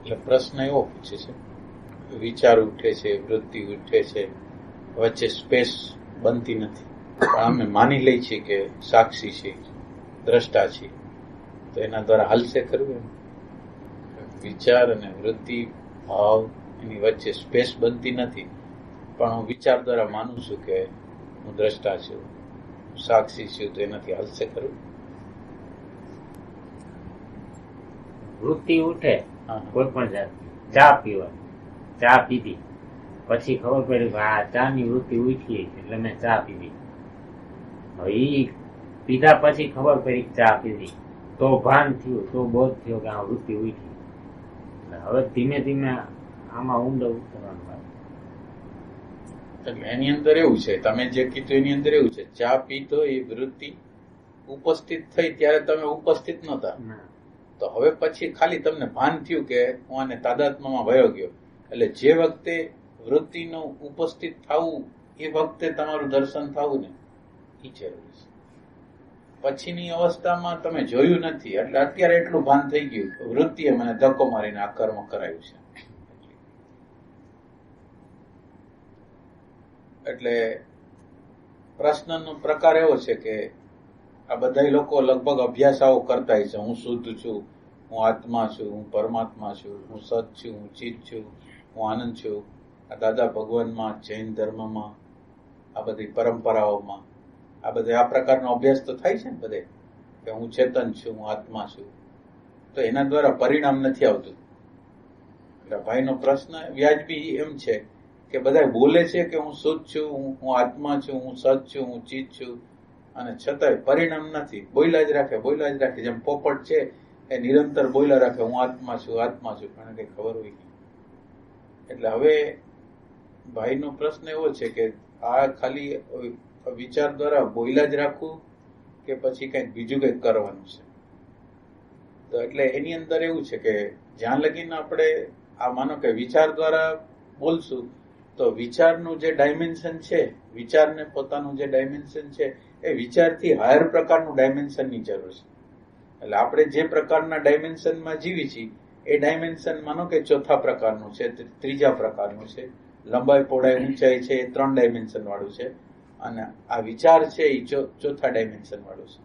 એટલે પ્રશ્ન એવો પૂછે છે, વિચાર ઉઠે છે, વૃત્તિ ઉઠે છે, વચ્ચે સ્પેસ બનતી નથી, પણ અમે માની લઈ છીએ કે સાક્ષી છે, દ્રષ્ટા છે, તો એના દ્વારા હાલશે ખરું? વિચાર અને વૃત્તિ ભાવ એની વચ્ચે સ્પેસ બનતી નથી, પણ હું વિચાર દ્વારા માનું છું કે હું દ્રષ્ટા છું, સાક્ષી છું, તો એનાથી હાલશે ખરું? વૃત્તિ ઉઠે કોઈ પણ જાતની, ચા પીવા, ચા પીધી પછી ખબર પડી કે આ ચા ની વૃત્તિ ઉઠી એટલે મેં ચા પીધી. હવે ઈ પીધા પછી ખબર પડી ચા પીધી, તો ભાન થયું, તો બોધ થયો કે આ વૃત્તિ ઉઠી. હવે ધીમે ધીમે આમાં ઊંડો ઉતરવાનું આવે. એટલે એની અંદર એવું છે, તમે જે કીધું એની અંદર એવું છે, ચા પીતો એ વૃત્તિ ઉપસ્થિત થઈ ત્યારે તમે ઉપસ્થિત નહોતા, તો હવે પછી ખાલી તમને ભાન થયું કે હું આને તાદાત્મ્યમાં વયો ગયો. એટલે જે વખતે વૃત્તિનું ઉપસ્થિત થવું એ વખતે તમારું દર્શન થવું ને એ જરૂરી છે. પછીની અવસ્થામાં તમે જોયું નથી, એટલે અત્યારે એટલું ભાન થઈ ગયું, વૃત્તિએ મને ધક્કો મારીને આ કર્મ કરાયું છે. એટલે પ્રશ્નનો પ્રકાર એવો છે કે આ બધા લોકો લગભગ અભ્યાસ આવો કરતા છે, હું શુદ્ધ છું, હું આત્મા છું, હું પરમાત્મા છું, હું સત છું, હું ચિત છું, હું આનંદ છું. આ દાદા ભગવાનમાં, જૈન ધર્મમાં, આ બધી પરંપરાઓમાં આ બધે આ પ્રકારનો અભ્યાસ તો થાય છે ને બધે, કે હું ચેતન છું, હું આત્મા છું, તો એના દ્વારા પરિણામ નથી આવતું. એટલે ભાઈનો પ્રશ્ન વ્યાજબી એમ છે કે બધા બોલે છે કે હું શુદ્ધ છું, હું આત્મા છું, હું સત છું, હું ચિત છું, અને છતાંય પરિણામ નથી. બોલ્યા જ રાખે, બોલ્યા જ રાખે, જેમ પોપટ છે એ નિરંતર બોલ્યા રાખે, હું આત્મા છું, આત્મા છું, પણ કઈ ખબર હોય નહીં. એટલે હવે ભાઈનો પ્રશ્ન એવો છે કે આ ખાલી વિચાર દ્વારા બોલ્યા જ રાખવું કે પછી કંઈક બીજું કંઈક કરવાનું છે. તો એટલે એની અંદર એવું છે કે જ્યાં લગીને આપણે આ માનો કે વિચાર દ્વારા બોલશું, તો વિચારનું જે ડાયમેન્શન છે, વિચારને પોતાનું જે ડાયમેન્શન છે, એ વિચારથી હાયર પ્રકારનું ડાયમેન્શનની જરૂર છે. એટલે આપણે જે પ્રકારના ડાયમેન્શનમાં જીવી છીએ એ ડાયમેન્શન માનો કે ચોથા પ્રકારનું છે, ત્રીજા પ્રકારનું છે, લંબાઈ પહોળાઈ ઊંચાઈ છે એ 3 ડાયમેન્શન વાળું છે, અને આ વિચાર છે એ ચોથા ડાયમેન્શન વાળું છે.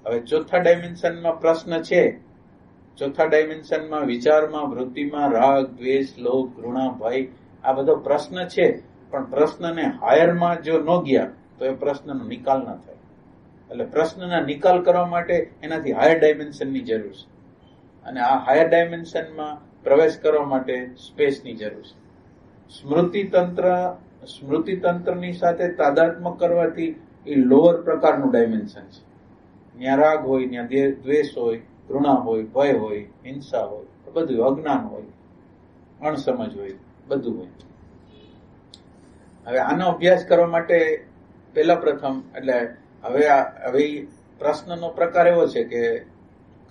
હવે ચોથા ડાયમેન્શનમાં પ્રશ્ન છે, ચોથા ડાયમેન્શનમાં વિચારમાં, વૃત્તિમાં રાગ, દ્વેષ, લોભ, ઘૃણા, ભય આ બધો પ્રશ્ન છે, પણ પ્રશ્નને હાયરમાં જો ન ગયા તો એ પ્રશ્નનો નિકાલ ન થાય. એટલે પ્રશ્નના નિકાલ કરવા માટે એનાથી હાયર ડાયમેન્શનની જરૂર છે, અને આ હાયર ડાયમેન્શનમાં પ્રવેશ કરવા માટે સ્પેસની જરૂર છે. સ્મૃતિ તંત્રની સાથે તાદાત્મ્ય કરવાથી એ લોઅર પ્રકારનું ડાયમેન્શન છે. ત્યાં રાગ હોય, ત્યાં દ્વેષ હોય, ઘૃણા હોય, ભય હોય, હિંસા હોય, બધું અજ્ઞાન હોય, અણસમજ હોય, બધું હોય. હવે આનો અભ્યાસ કરવા માટે પેલા પ્રથમ એટલે હવે પ્રશ્નનો પ્રકાર એવો છે કે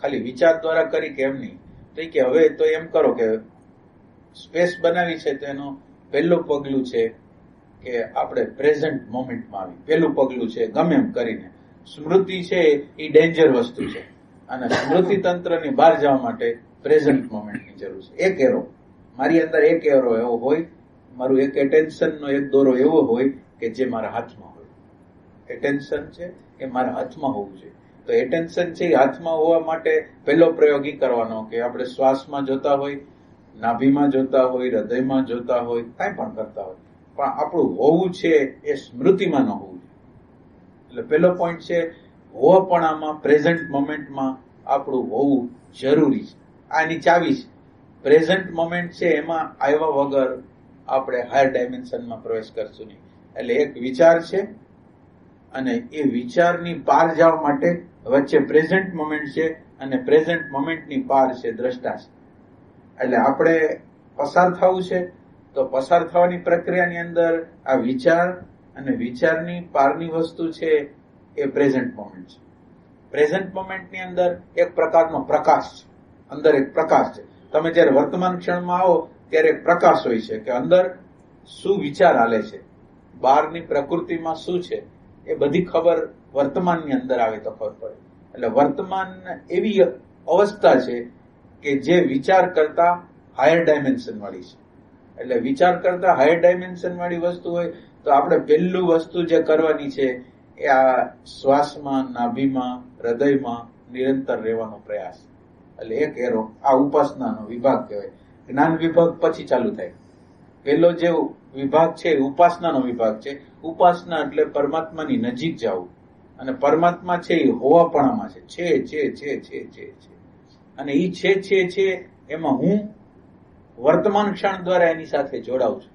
ખાલી વિચાર દ્વારા કરી કે એમ નહીં, તો કે હવે તો એમ કરો કે સ્પેસ બનાવી છે, તો એનું પહેલું પગલું છે કે આપણે પ્રેઝન્ટ મોમેન્ટમાં આવી. પહેલું પગલું છે ગમે એમ કરીને. સ્મૃતિ છે એ ડેન્જર વસ્તુ છે, અને સ્મૃતિ તંત્રની બહાર જવા માટે પ્રેઝન્ટ મોમેન્ટની જરૂર છે. એક એરો મારી અંદર, એક એરો એવો હોય, મારું એક એટેન્શનનો એક દોરો એવો હોય કે જે મારા હાથમાં હોય. એટેન્શન છે એ મારા હાથમાં હોવું જોઈએ. તો એટેન્શન છે એ હાથમાં હોવા માટે પહેલો પ્રયોગ એ કરવાનો કે આપણે શ્વાસમાં જોતા હોય, નાભીમાં જોતા હોય, હૃદયમાં જોતા હોય, કાંઈ પણ કરતા હોય, પણ આપણું હોવું છે એ સ્મૃતિમાં ન હોવું જોઈએ. એટલે પહેલો પોઈન્ટ છે હોવાપણામાં, પ્રેઝન્ટ મોમેન્ટમાં આપણું હોવું જરૂરી છે. આની ચાવી છે. પ્રેઝન્ટ મોમેન્ટ છે એમાં આવ્યા વગર આપણે હાયર ડાયમેન્શનમાં પ્રવેશ કરશું નહીં. એટલે એક વિચાર છે, અને એ વિચારની પાર જવા માટે વચ્ચે પ્રેઝન્ટ મોમેન્ટ છે, અને પ્રેઝન્ટ મોમેન્ટની પાર છે દ્રષ્ટા છે. એટલે આપણે પસાર થવું છે, તો પસાર થવાની પ્રક્રિયાની અંદર આ વિચાર અને વિચારની પારની વસ્તુ છે એ પ્રેઝન્ટ મોમેન્ટ છે. પ્રેઝન્ટ મોમેન્ટની અંદર એક પ્રકારનો પ્રકાશ છે, અંદર એક પ્રકાશ છે. તમે જ્યારે વર્તમાન ક્ષણમાં આવો ત્યારે એક પ્રકાશ હોય છે કે અંદર શું વિચાર હાલે છે, બહારની પ્રકૃતિમાં શું છે, એ બધી ખબર વર્તમાનની અંદર આવે તો ખબર પડે. એટલે વર્તમાન એવી અવસ્થા છે કે જે વિચાર કરતા હાયર ડાયમેન્શન વાળી છે. એટલે વિચાર કરતા હાયર ડાયમેન્શન વાળી વસ્તુ હોય તો આપણે પહેલું વસ્તુ જે કરવાની છે એ આ શ્વાસમાં, નાભીમાં, હૃદયમાં નિરંતર રહેવાનો પ્રયાસ. એટલે એક એરો આ ઉપાસનાનો વિભાગ કહેવાય. જ્ઞાન વિભાગ પછી ચાલુ થાય. પેલો જે વિભાગ છે ઉપાસનાનો વિભાગ છે. ઉપાસના એટલે પરમાત્માની નજીક જવું, અને પરમાત્મા છે એ હોવાપણામાં છે. અને એ છે એમાં હું વર્તમાન ક્ષણ દ્વારા એની સાથે જોડાઉં છું.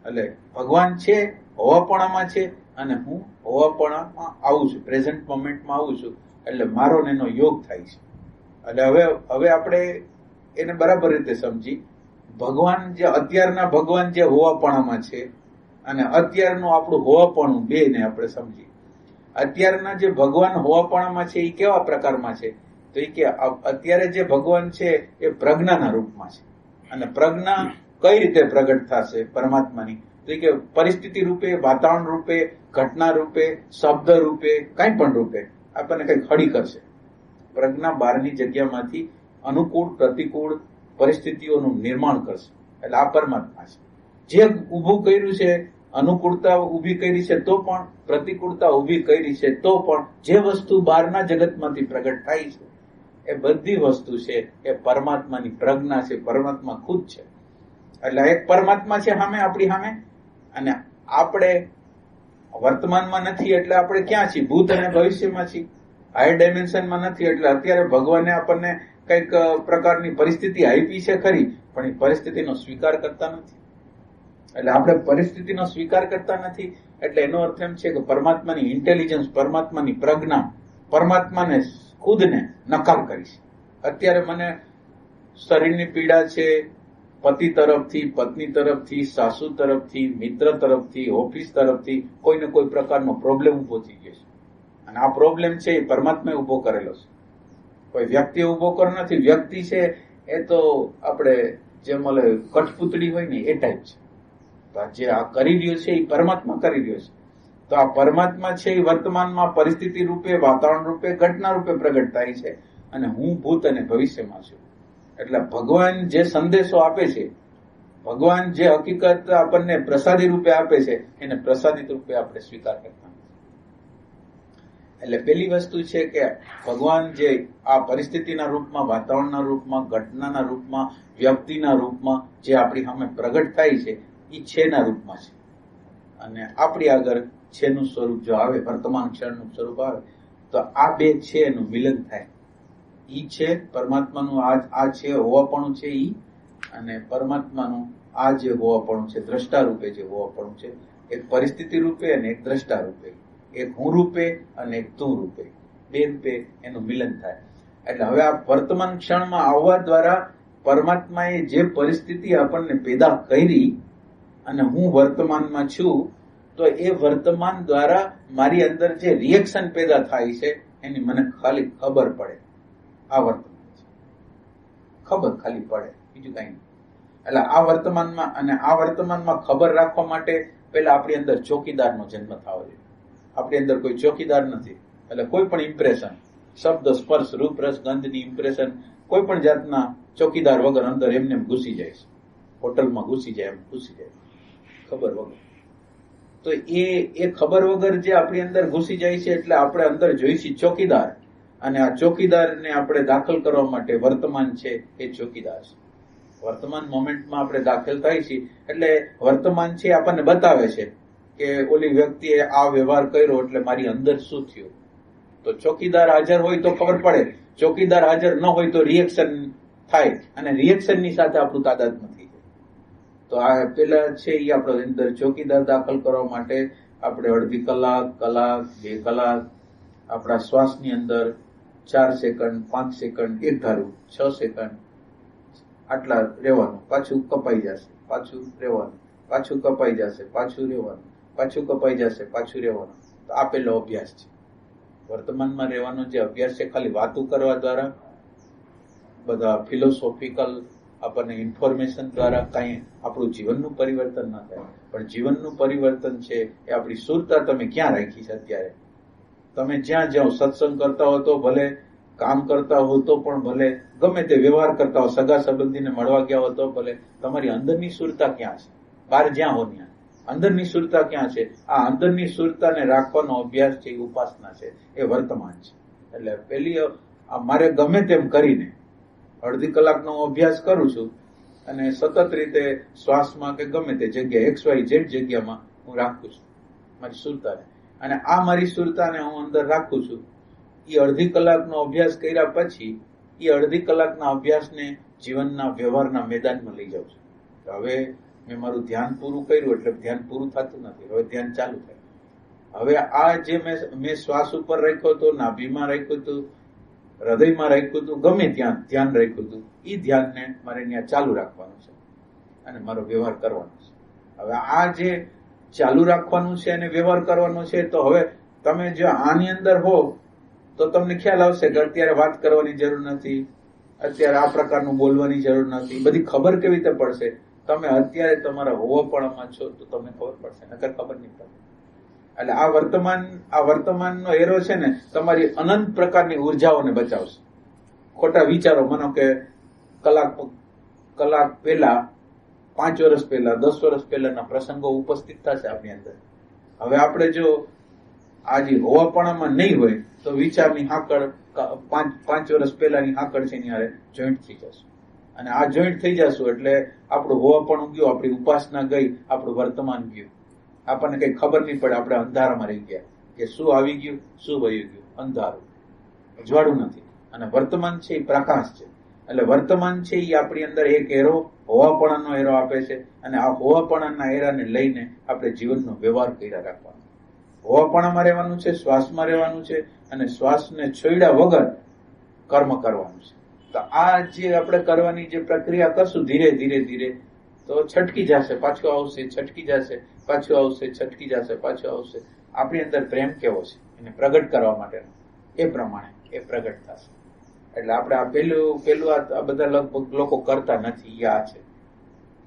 એટલે ભગવાન છે, હોવાપણામાં છે, અને હું હોવાપણામાં આવું છું, પ્રેઝન્ટ મોમેન્ટમાં આવું છું. એટલે મારો ને એનો યોગ થાય છે. એટલે હવે આપણે એને બરાબર રીતે સમજી, ભગવાન જે અત્યારના ભગવાન જે હોવાપણામાં છે અને અત્યારનું આપણું હોવાપણું બે ને આપણે સમજી. અત્યારના જે ભગવાન હોવાપણામાં છે એ કેવા પ્રકારમાં છે? તો એ કે અત્યારે જે ભગવાન છે એ પ્રજ્ઞાના રૂપમાં છે. અને પ્રજ્ઞા કઈ રીતે પ્રગટ થશે પરમાત્માની? તો એ કે પરિસ્થિતિ રૂપે, વાતાવરણ રૂપે, ઘટના રૂપે, શબ્દ રૂપે, કઈ પણ રૂપે આપણને કઈક હળી કરશે. પ્રજ્ઞા બહારની જગ્યામાંથી અનુકૂળ પ્રતિકૂળ પરિસ્થિતિઓનું નિર્માણ કરશે. એટલે આ પરમાત્મા છે. જે ઊભું કર્યું છે, અનુકૂળતા ઊભી કરી છે તો પણ, પ્રતિકૂળતા ઊભી કરી છે તો પણ, જે વસ્તુ બહારના જગતમાંથી પ્રગટ થાય છે એ બધી વસ્તુ છે એ પરમાત્માની પ્રજ્ઞા છે, પરમાત્મા ખુદ છે. એટલે એક પરમાત્મા છે સામે, આપણી સામે, અને આપણે વર્તમાનમાં નથી એટલે આપણે ક્યાં છીએ? ભૂત અને ભવિષ્યમાં છીએ. હાયર ડાયમેન્શનમાં નથી એટલે અત્યારે ભગવાને આપણને કઈક પ્રકારની પરિસ્થિતિ આપી છે ખરી, પણ એ પરિસ્થિતિનો સ્વીકાર કરતા નથી. એટલે આપણે પરિસ્થિતિનો સ્વીકાર કરતા નથી એટલે એનો અર્થ એમ છે કે પરમાત્માની ઇન્ટેલિજન્સ, પરમાત્માની પ્રજ્ઞા, પરમાત્માને ખુદને નકાર કરી છે. અત્યારે મને શરીરની પીડા છે, પતિ તરફથી, પત્ની તરફથી, સાસુ તરફથી, મિત્ર તરફથી, ઓફિસ તરફથી કોઈને કોઈ પ્રકારનો પ્રોબ્લેમ ઉભો થઈ ગયો છે. અને આ પ્રોબ્લેમ છે એ પરમાત્માએ ઉભો કરેલો છે, કોઈ વ્યક્તિએ ઉભો કર્યો નથી. વ્યક્તિ છે એ તો આપણે જેમ કઠપૂતળી હોય ને એ ટાઈપ છે. તો જે આ કરી રહ્યો છે એ પરમાત્મા કરી રહ્યો છે. તો આ પરમાત્મા છે એ વર્તમાનમાં પરિસ્થિતિ રૂપે, વાતાવરણ રૂપે, ઘટના રૂપે પ્રગટ થાય છે. અને હું ભૂત અને ભવિષ્યમાં છું. એટલે ભગવાન જે સંદેશો આપે છે, ભગવાન જે હકીકત આપણને પ્રસાદી રૂપે આપે છે, એને પ્રસાદિત રૂપે આપણે સ્વીકાર કરતા નથી. એટલે પેલી વસ્તુ છે કે ભગવાન જે આ પરિસ્થિતિના રૂપમાં, વાતાવરણના રૂપમાં, ઘટનાના રૂપમાં, વ્યક્તિના રૂપમાં જે આપણી સામે પ્રગટ થાય છે એ છેના રૂપમાં છે. અને આપણી આગળ છેનું સ્વરૂપ જો આવે, વર્તમાન ક્ષણનું સ્વરૂપ આવે, તો આ બે છે એનું મિલન થાય. ઈ છે પરમાત્માનું આ છે હોવાપણું છે ઈ, અને પરમાત્માનું આ જે હોવાપણું છે, દ્રષ્ટા રૂપે જે હોવાપણું છે, એક પરિસ્થિતિ રૂપે અને એક દ્રષ્ટા રૂપે, એક હું રૂપે અને એક તું રૂપે, બે રૂપે એનું મિલન થાય. એટલે હવે આ વર્તમાન ક્ષણમાં આવવા દ્વારા પરમાત્માએ જે પરિસ્થિતિ આપણને પેદા કરી અને હું વર્તમાનમાં છું, તો એ વર્તમાન દ્વારા મારી અંદર જે રિએક્શન પેદા થાય છે એની મને ખાલી ખબર પડે. આ વર્તમાન છે, ખબર ખાલી પડે, બીજું કઈ નહીં. એટલે આ વર્તમાનમાં, અને આ વર્તમાનમાં ખબર રાખવા માટે પેલા આપણી અંદર ચોકીદારનો જન્મ થવો જોઈએ. આપણી અંદર કોઈ ચોકીદાર નથી. એટલે કોઈ પણ ઇમ્પ્રેશન, શબ્દ, સ્પર્શ, રૂપ, રસ, ગંધની ઇમ્પ્રેશન કોઈ પણ જાતના ચોકીદાર વગર અંદર એમને ઘૂસી જાય છે. હોટલમાં ઘૂસી જાય એમ ઘૂસી જાય, ખબર વગર. તો એ ખબર વગર જે આપણી અંદર ઘૂસી જાય છે, એટલે આપણે અંદર જોઈશી ચોકીદાર. અને આ ચોકીદારને આપણે દાખલ કરવા માટે વર્તમાન છે એ ચોકીદાર છે. વર્તમાન મોમેન્ટમાં આપણે દાખલ થાય છે એટલે વર્તમાન છે આપણને બતાવે છે કે ઓલી વ્યક્તિએ આ વ્યવહાર કર્યો એટલે મારી અંદર શું થયું. તો ચોકીદાર હાજર હોય તો ખબર પડે, ચોકીદાર હાજર ન હોય તો રિએક્શન થાય, અને રિએક્શનની સાથે આપણું તાદાદ નથી. તો આ પેલા છે એ આપણો અંદર ચોકીદાર દાખલ કરવા માટે આપણે અડધી કલાક, 2 કલાક આપણા શ્વાસની અંદર 4 સેકન્ડ, 5 સેકન્ડ, એક ધારું 6 સેકન્ડ આટલા રહેવાનું, પાછું કપાઈ જશે, પાછું રહેવાનું, પાછું કપાઈ જશે, પાછું રહેવાનું, પાછું કપાઈ જશે, પાછું રહેવાનું. તો આ પેલો અભ્યાસ છે. વર્તમાનમાં રહેવાનો જે અભ્યાસ છે, ખાલી વાતો કરવા દ્વારા, બધા ફિલોસોફિકલ આપણને ઇન્ફોર્મેશન દ્વારા કઈ આપણું જીવનનું પરિવર્તન ના થાય. પણ જીવનનું પરિવર્તન છે એ આપણી સુરતા તમે ક્યાં રાખી છે અત્યારે? તમે જ્યાં જાઓ, સત્સંગ કરતા હો તો ભલે, કામ કરતા હો તો પણ ભલે, ગમે તે વ્યવહાર કરતા હો, સગા સંબંધીને મળવા ગયા હો તો ભલે, તમારી અંદરની સુરતા ક્યાં છે? બહાર જ્યાં હો ત્યાં અંદરની સુરતા ક્યાં છે? આ અંદરની સુરતાને રાખવાનો અભ્યાસ છે, એ ઉપાસના છે, એ વર્તમાન છે. એટલે પેલી મારે ગમે તેમ કરીને અડધી કલાકનો અભ્યાસ કરું છું અને સતત રીતે શ્વાસમાં કે ગમે તે જગ્યા XYZ જગ્યામાં હું રાખું છું મારી સુરતાને, અને આ મારી સુરતાને હું અંદર રાખું છું. એ અડધી કલાકનો અભ્યાસ કર્યા પછી એ અડધી કલાકના અભ્યાસને જીવનના વ્યવહારના મેદાનમાં લઈ જાઉં છું. હવે મેં મારું ધ્યાન પૂરું કર્યું એટલે ધ્યાન પૂરું થતું નથી, હવે ધ્યાન ચાલુ થાય. હવે આ જે મેં શ્વાસ ઉપર રાખ્યો હતો, નાભીમાં રાખ્યું હતું, હૃદયમાં રાખ્યું હતું, ગમે ત્યાં ધ્યાન રાખ્યું હતું, એ ધ્યાનને મારે ત્યાં ચાલુ રાખવાનું છે અને મારો વ્યવહાર કરવાનો છે. હવે આ જે ચાલુ રાખવાનું છે અને વ્યવહાર કરવાનો છે, તો હવે તમે જો આની અંદર હો તો તમને ખ્યાલ આવશે કે અત્યારે વાત કરવાની જરૂર નથી, અત્યારે આ પ્રકારનું બોલવાની જરૂર નથી. બધી ખબર કેવી રીતે પડશે? તમે અત્યારે તમારા હોવાપણામાં છો તો તમને ખબર પડશે, નકર ખબર નહીં પડે. એટલે આ વર્તમાનનો એરો છે ને, તમારી અનંત પ્રકારની ઉર્જાઓને બચાવશે. ખોટા વિચારો, માનો કે કલાક પહેલા, 5 વર્ષ પહેલા, 10 વર્ષ પહેલાના પ્રસંગો ઉપસ્થિત થશે આપણી અંદર. હવે આપણે જો આજે હોવાપણામાં નહીં હોય તો વિચારની હાકડ 5 વર્ષ પહેલાની હાકડ છે એની હારે જોઈન્ટ થઈ જશે, અને આ જોઈન્ટ થઈ જશું એટલે આપણું હોવાપણું ગયું, આપણી ઉપાસના ગઈ, આપણું વર્તમાન ગયું. આપણને કઈ ખબર નહીં પડે, આપણે અંધારામાં રહી ગયા કે શું આવી ગયું, શું વયું ગયું. અંધારું, અજવાળું નથી. અને વર્તમાન છે એ પ્રકાશ છે. એટલે વર્તમાન છે એ આપણી અંદર એક એરો, હોવાપણાનો એરો આપે છે, અને આ હોવાપણાના એરાને લઈને આપણે જીવનનો વ્યવહાર કર્યા રાખવાનો. હોવાપણામાં રહેવાનું છે, શ્વાસમાં રહેવાનું છે, અને શ્વાસને છોડ્યા વગર કર્મ કરવાનું છે. તો આ જે આપણે કરવાની જે પ્રક્રિયા કરશું ધીરે ધીરે ધીરે, તો છટકી જશે, પાછું આવશે, છટકી જશે, પાછું આવશે, છટકી જશે, પાછું આવશે. આપણી અંદર પ્રેમ કેવો છે એને પ્રગટ કરવા માટેનો, એ પ્રમાણે એ પ્રગટ થશે. એટલે આપણે આ પેલું આ બધા લગભગ લોકો કરતા નથી. આ છે,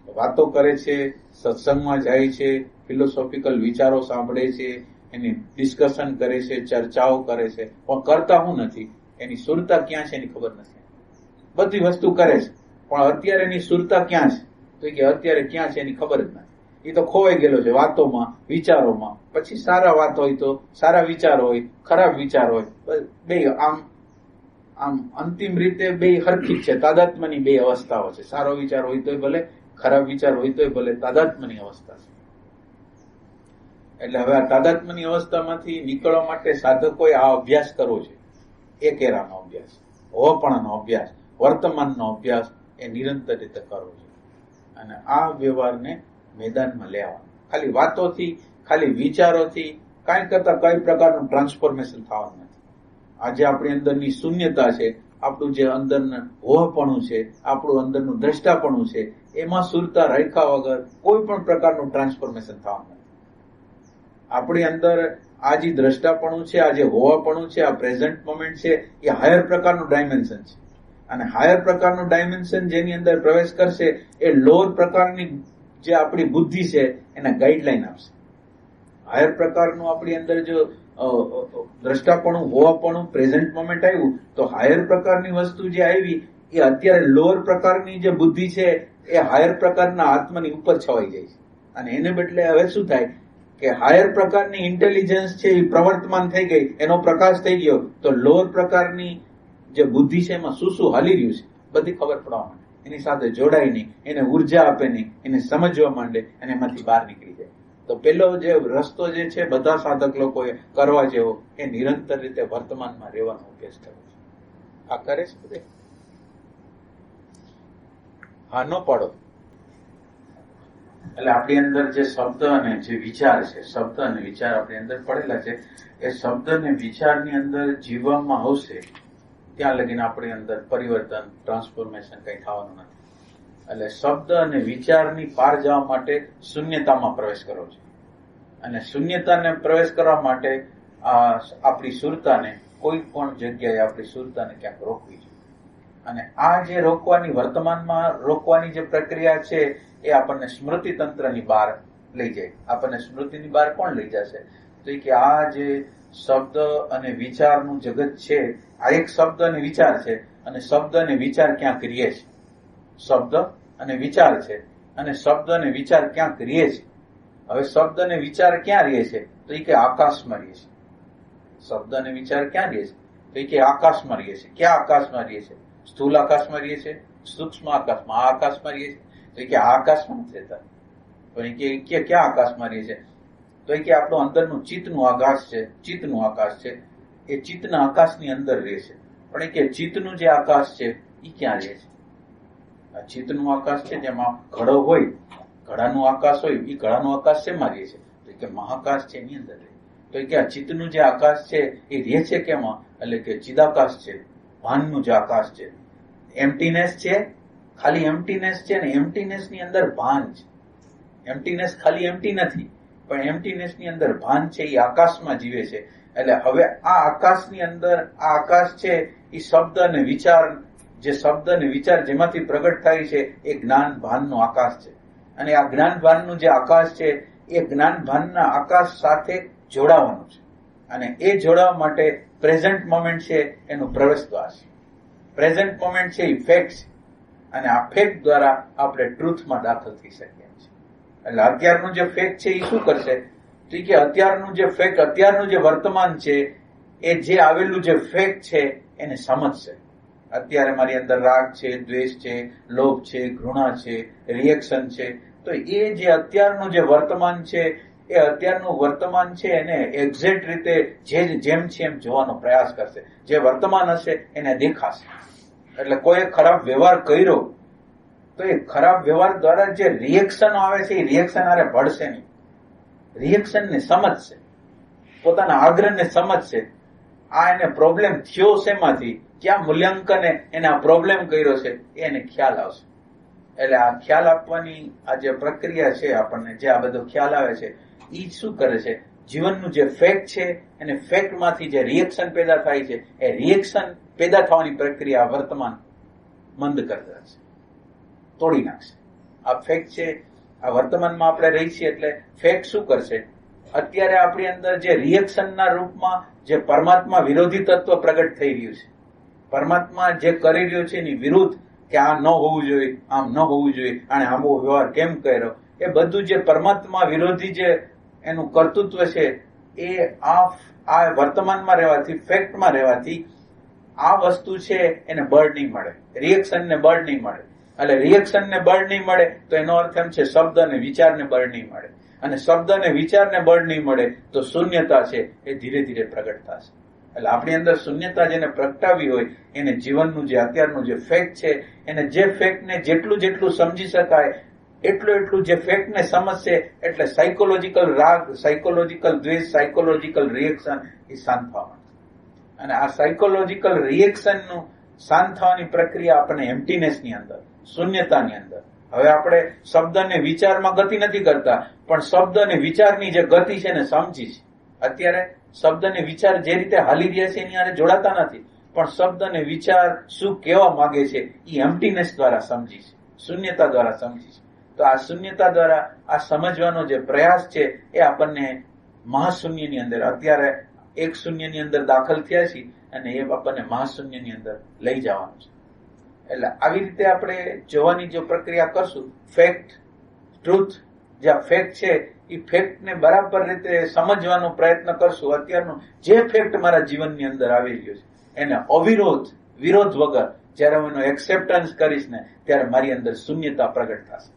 વાતો કરે છે, સત્સંગમાં જાય છે, ફિલોસોફિકલ વિચારો સાંભળે છે, એની ડિસ્કશન કરે છે, ચર્ચાઓ કરે છે, પણ કરતા હું નથી. એની સુરતા ક્યાં છે એની ખબર નથી. બધી વસ્તુ કરે છે પણ અત્યારે એની સુરતા ક્યાં છે, તો કે અત્યારે ક્યાં છે એની ખબર જ નથી. એ તો ખોવાઈ ગયેલો છે વાતોમાં, વિચારોમાં. પછી સારા વાત હોય તો સારા વિચાર હોય, ખરાબ વિચાર હોય, બે આમ અંતિમ રીતે બે હરખી જ છે. તાદાત્મ્યની બે અવસ્થાઓ છે. સારો વિચાર હોય તોય ભલે, ખરાબ વિચાર હોય તોય ભલે, તાદાત્મ્યની અવસ્થા છે. એટલે હવે આ તાદાત્મ્યની અવસ્થામાંથી નીકળવા માટે સાધકોએ આ અભ્યાસ કરવો છે. એક એરાનો અભ્યાસ, હોવાપણાનો અભ્યાસ, વર્તમાનનો અભ્યાસ એ નિરંતર રીતે કરવો છે. અને આ વ્યવહારને મેદાનમાં લેવાનો. ખાલી વાતોથી, ખાલી વિચારોથી કાંઈ કરતા કઈ પ્રકારનું ટ્રાન્સફોર્મેશન થવાનું નથી. આજે આપણી અંદરની શૂન્યતા છે, આપણું જે અંદરનું હોવાપણું છે, આપણું અંદરનું દ્રષ્ટાપણું છે, એમાં સુરતા રાખ્યા વગર કોઈ પણ પ્રકારનું ટ્રાન્સફોર્મેશન થવાનું નથી. આપણી અંદર આ જે દ્રષ્ટાપણું છે, આ જે હોવાપણું છે, આ પ્રેઝન્ટ મોમેન્ટ છે, એ હાયર પ્રકારનું ડાયમેન્શન છે. અને હાયર પ્રકારનું ડાયમેન્શન જેની અંદર પ્રવેશ કરશે એ લોઅર પ્રકારની જે આપણી બુદ્ધિ છે એને ગાઈડલાઈન આપશે. હાયર પ્રકારનું આપણી અંદર જો દ્રષ્ટાપણું, હોવાપણું, પ્રેઝન્ટ મોમેન્ટ આવ્યું, તો હાયર પ્રકારની વસ્તુ જે આવી એ અત્યારે લોઅર પ્રકારની જે બુદ્ધિ છે એ હાયર પ્રકારના આત્માની ઉપર છવાઈ જાય છે. અને એને બદલે હવે શું થાય કે હાયર પ્રકારની ઇન્ટેલિજન્સ છે એ પ્રવર્તમાન થઈ ગઈ, એનો પ્રકાશ થઈ ગયો, તો લોઅર પ્રકારની જે બુદ્ધિ છે એમાં શું શું હાલી રહ્યું છે બધી ખબર પડવા માંડે. એની સાથે જોડાય નહીં, એને ઉર્જા આપે નહીં, એને સમજવા માંડે અને એમાંથી બહાર નીકળી જાય. તો પેલો જે રસ્તો જે છે બધા સાધક લોકોએ કરવા જેવો, એ નિરંતર રીતે વર્તમાનમાં રહેવાનો અભ્યાસ કરવો છે. આ કરે છે બધે? હા, ન પાડો. એટલે આપણી અંદર જે શબ્દ અને જે વિચાર છે, શબ્દ અને વિચાર આપણી અંદર પડેલા છે, એ શબ્દ અને વિચારની અંદર જીવવામાં આવશે ત્યાં લગીને આપણી અંદર પરિવર્તન, ટ્રાન્સફોર્મેશન કઈ થવાનું નથી. એટલે શબ્દ અને વિચારની પાર જવા માટે શૂન્યતામાં પ્રવેશ કરવો છે. અને શૂન્યતાને પ્રવેશ કરવા માટે આપણી સુરતાને કોઈ પણ જગ્યાએ આપણી સુરતાને ક્યાંક રોકવી છે. અને આ જે રોકવાની, વર્તમાનમાં રોકવાની જે પ્રક્રિયા છે એ આપણને સ્મૃતિ તંત્રની બહાર લઈ જાય. આપણને સ્મૃતિની બહાર કોણ લઈ જશે? તો કે આ જે શબ્દ અને વિચારનું જગત છે. આ એક શબ્દ અને વિચાર છે, અને શબ્દ અને વિચાર ક્યાંક રહે છે. શબ્દ અને વિચાર છે, અને શબ્દ અને વિચાર ક્યાંક રહે છે. હવે શબ્દ અને વિચાર ક્યાં રહે છે? તો એ કે આકાશમાં રહે છે. શબ્દ અને વિચાર ક્યાં રહે છે? તો એ કે આકાશમાં રહે છે. ક્યાં આકાશમાં રહે છે? સ્થૂલ આકાશમાં રહે છે, સૂક્ષ્મ આકાશમાં. આ આકાશમાં રહે છે? તો એ કે આકાશમાં જ રહેતા. પણ એ કે ક્યાં આકાશમાં રહે છે? તો એ કે આપણું અંદરનું ચિત્તનું આકાશ છે, ચિત્તનું આકાશ છે. એ ચિત્તના આકાશની અંદર રહે છે. પણ એ કે ચિત્તનું જે આકાશ છે એ ક્યાં રહે છે? આ ચિત્તનું આકાશ છે, જેમાં ઘડો હોય, ઘડાનું આકાશ હોય, એ ઘડાનું આકાશ શેમાં રહે છે? તો કે મહાકાશ છે એની અંદર રહે. તો કે આ ચિત્તનું જે આકાશ છે એ રહે છે કેમાં? એટલે કે ચિદાકાશ છે, ભાનનું જે આકાશ છે. એમ્પ્ટીનેસ છે, ખાલી એમ્પ્ટીનેસ છે ને એમ્પ્ટીનેસ ની અંદર ભાન છે. એમ્પ્ટીનેસ ખાલી એમ્પ્ટી નથી, પણ એમ્પ્ટીનેસ ની અંદર ભાન છે. એ આકાશમાં જીવે છે. એટલે હવે આ આકાશની અંદર આ આકાશ છે એ શબ્દ અને વિચાર, જે શબ્દ અને વિચાર જેમાંથી પ્રગટ થાય છે એ જ્ઞાન ભાનનો આકાશ છે. અને આ જ્ઞાન ભાનનું જે આકાશ છે એ જ્ઞાન ભાનના આકાશ સાથે જોડાવાનું છે. અને એ જોડાવા માટે પ્રેઝન્ટ મોમેન્ટ છે એનું પ્રવેશ દ્વાર છે. પ્રેઝન્ટ મોમેન્ટ છે એ ફેક્ટ છે, અને આ ફેક્ટ દ્વારા આપણે ટ્રુથમાં દાખલ થઈ શકીએ છીએ. એટલે અત્યારનું જે ફેક્ટ છે એ શું કરશે? તો કે અત્યારનું જે ફેક્ટ, અત્યારનું જે વર્તમાન છે એ જે આવેલું જે ફેક્ટ છે એને સમજશે. અત્યારે મારી અંદર રાગ છે, દ્વેષ છે, લોભ છે, ઘૃણા છે, રિએક્શન છે. તો એ જે અત્યારનું જે વર્તમાન છે એ અત્યારનું વર્તમાન છે એને એક્ઝેક્ટ રીતે જેમ છે એમ જોવાનો પ્રયાસ કરશે. જે વર્તમાન હશે એને દેખાશે. એટલે કોઈ ખરાબ વ્યવહાર કર્યો તો એ ખરાબ વ્યવહાર દ્વારા જે રિએક્શન આવે છે એ રિએક્શન હારે ભળશે નહીં. રિએક્શનને સમજશે, પોતાના આગ્રહને સમજશે. આ એને પ્રોબ્લેમ થયો શેમાંથી, ક્યાં મૂલ્યાંકને એને આ પ્રોબ્લેમ કર્યો છે એને ખ્યાલ આવશે. એટલે આ ખ્યાલ આપવાની આ જે પ્રક્રિયા છે, આપણને જે આ બધો ખ્યાલ આવે છે એ શું કરે છે? જીવનનું જે ફેક્ટ છે એને ફેક્ટમાંથી જે રિએક્શન પેદા થાય છે એ રિએક્શન પેદા થવાની પ્રક્રિયા વર્તમાન મંદ કરી દેશે, તોડી નાખશે. આ ફેક્ટ છે, આ વર્તમાનમાં આપણે રહી છીએ એટલે ફેક્ટ શું કરશે? અત્યારે આપણી અંદર જે રિએક્શનના રૂપમાં જે પરમાત્મા વિરોધી તત્વ પ્રગટ થઈ રહ્યું છે, પરમાત્મા જે કરી રહ્યો છે એની વિરુદ્ધ, કે આ ન હોવું જોઈએ, આમ ન હોવું જોઈએ, આને આવો વ્યવહાર કેમ કર્યો, એ બધું જે પરમાત્મા વિરોધી જે એનું કર્તૃત્વ છે એ આ વર્તમાનમાં રહેવાથી, ફેક્ટમાં રહેવાથી આ વસ્તુ છે એને બળ નહીં મળે, રિએક્શનને બળ નહીં મળે. એટલે રિએક્શનને બળ નહીં મળે તો એનો અર્થ એમ છે શબ્દ અને વિચારને બળ નહીં મળે. અને શબ્દ અને વિચારને બળ નહીં મળે તો શૂન્યતા છે એ ધીરે ધીરે પ્રગટ થશે. એટલે આપણી અંદર શૂન્યતા જેને પ્રગટાવી હોય એને જીવનનું જે અત્યારનું જે ફેક્ટ છે એને જે ફેક્ટને જેટલું સમજી શકાય એટલું જે ફેક્ટને સમજશે એટલે સાયકોલોજીકલ રાગ, સાયકોલોજીકલ દ્વેષ, સાયકોલોજીકલ રિએક્શન એ શાંત થવા માંડશે. અને આ સાયકોલોજીકલ રિએક્શનનું શાંત થવાની પ્રક્રિયા આપણને એમ્પ્ટીનેસની અંદર, શૂન્યતાની અંદર. હવે આપણે શબ્દ અને વિચારમાં ગતિ નથી કરતા, પણ શબ્દ અને વિચારની જે ગતિ છે એને સમજી છે. અત્યારે શબ્દ અને વિચાર જે રીતે હાલી રહ્યા છે એની હારે જોડાતા નથી, પણ શબ્દ અને વિચાર શું કહેવા માંગે છે એ એમ્પ્ટીનેસ દ્વારા સમજી છે, શૂન્યતા દ્વારા સમજી છે. તો આ શૂન્યતા દ્વારા આ સમજવાનો જે પ્રયાસ છે એ આપણને મહાશૂન્યની અંદર, અત્યારે એક શૂન્યની અંદર દાખલ થયા છીએ અને એ આપણને મહાશૂન્યની અંદર લઈ જવાનું છે. એટલે આવી રીતે આપણે જોવાની જો પ્રક્રિયા કરશું, ફેક્ટ, ટ્રુથ, જે ફેક્ટ છે એ ફેક્ટને બરાબર રીતે સમજવાનો પ્રયત્ન કરશું. અત્યારનું જે ફેક્ટ મારા જીવનની અંદર આવી રહ્યો છે એને અવિરોધ, વિરોધ વગર જયારે હું એનો એક્સેપ્ટન્સ કરીશ ને ત્યારે મારી અંદર શૂન્યતા પ્રગટ થશે.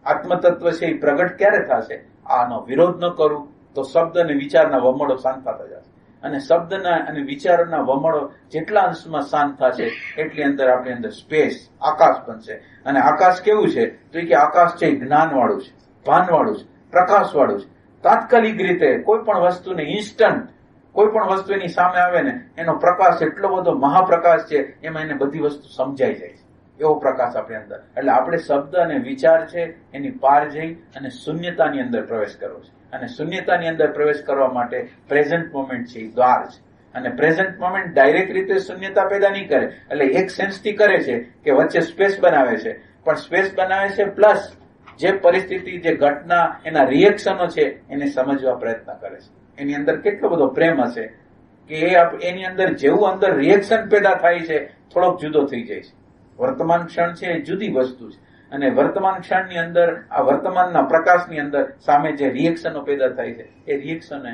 આત્મતત્વ છે એ પ્રગટ ક્યારે થશે? આનો વિરોધ ન કરું તો શબ્દ અને વિચારના વમળો શાંત થતા જશે. અને શબ્દના અને વિચારોના વમળો જેટલા અંશમાં શાંત થશે એટલી અંદર આપણી અંદર સ્પેસ, આકાશ બનશે. અને આકાશ કેવું છે? તો કે આકાશ છે જ્ઞાન વાળું છે, ભાન વાળું છે, પ્રકાશ વાળું છે. તાત્કાલિક રીતે કોઈ પણ વસ્તુને ઇન્સ્ટન્ટ, કોઈ પણ વસ્તુ એની સામે આવે ને એનો પ્રકાશ એટલો બધો મહાપ્રકાશ છે, એમાં એને બધી વસ્તુ સમજાઈ જાય છે. એવો પ્રકાશ આપણી અંદર. એટલે આપણે શબ્દ અને વિચાર છે એની પાર જઈ અને શૂન્યતાની અંદર પ્રવેશ કરવો છે. અને શૂન્યતાની અંદર પ્રવેશ કરવા માટે પ્રેઝન્ટ મોમેન્ટ છે એ દ્વાર છે. અને પ્રેઝન્ટ મોમેન્ટ ડાયરેક્ટ રીતે શૂન્યતા પેદા નહીં કરે, એટલે એક સેન્સથી કરે છે કે વચ્ચે સ્પેસ બનાવે છે, પણ સ્પેસ બનાવે છે પ્લસ જે પરિસ્થિતિ, જે ઘટના, એના રિએક્શનો છે એને સમજવા પ્રયત્ન કરે છે. એની અંદર કેટલો બધો પ્રેમ હશે કે એની અંદર જેવું અંદર રિએક્શન પેદા થાય છે થોડોક જુદો થઈ જાય છે. વર્તમાન ક્ષણ છે એ જુદી વસ્તુ છે, અને વર્તમાન ક્ષણની અંદર આ વર્તમાનના પ્રકાશની અંદર સામે જે રિએક્શનો પેદા થાય છે એ રિએક્શને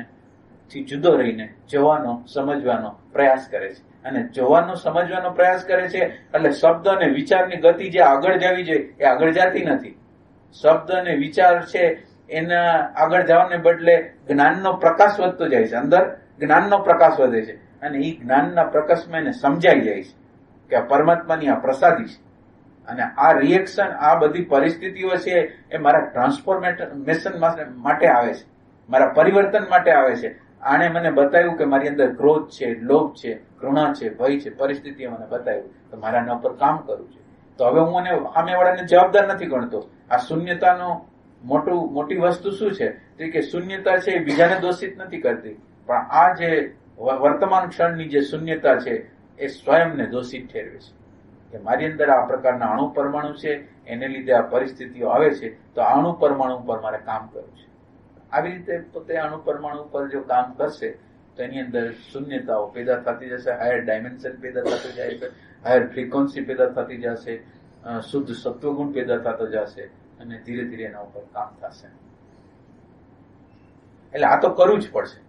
થી જુદો રહીને જોવાનો સમજવાનો પ્રયાસ કરે છે. અને જોવાનો સમજવાનો પ્રયાસ કરે છે એટલે શબ્દ અને વિચારની ગતિ જે આગળ જવી જોઈએ એ આગળ જતી નથી. શબ્દ અને વિચાર છે એના આગળ જવાને બદલે જ્ઞાનનો પ્રકાશ વધતો જાય છે, અંદર જ્ઞાનનો પ્રકાશ વધે છે, અને એ જ્ઞાનના પ્રકાશમાં એને સમજાઈ જાય છે કે આ પરમાત્માની આ પ્રસાદી છે. અને આ રિએક્શન, આ બધી પરિસ્થિતિઓ છે એ મારા ટ્રાન્સફોર્મેશન માટે આવે છે, મારા પરિવર્તન માટે આવે છે. આણે મને બતાવ્યું કે મારી અંદર ક્રોધ છે, લોભ છે, ઘૃણા છે, ભય છે, પરિસ્થિતિએ મને બતાવ્યું તો મારે આના ઉપર કામ કરવું છે. તો હવે હું મને સામેવાળાને જવાબદાર નથી ગણતો. આ શૂન્યતાનો મોટી વસ્તુ શું છે કે શૂન્યતા છે એ બીજાને દોષિત નથી કરતી, પણ આ જે વર્તમાન ક્ષણની જે શૂન્યતા છે એ સ્વયંને દોષિત ઠેરવે છે કે મારી અંદર આ પ્રકારના અણુ પરમાણુ છે, એને લીધે આ પરિસ્થિતિઓ આવે છે, તો આ અણુ પરમાણુ ઉપર મારે કામ કરવું છે. આવી રીતે પોતે અણુ પરમાણુ ઉપર જો કામ કરશે તો એની અંદર શૂન્યતાઓ પેદા થતી જશે, હાયર ડાયમેન્શન પેદા થતું જાય છે, હાયર ફ્રીક્વન્સી પેદા થતી જશે, શુદ્ધ સત્વગુણ પેદા થતો જશે, અને ધીરે ધીરે એના ઉપર કામ થશે. એટલે આ તો કરવું જ પડશે.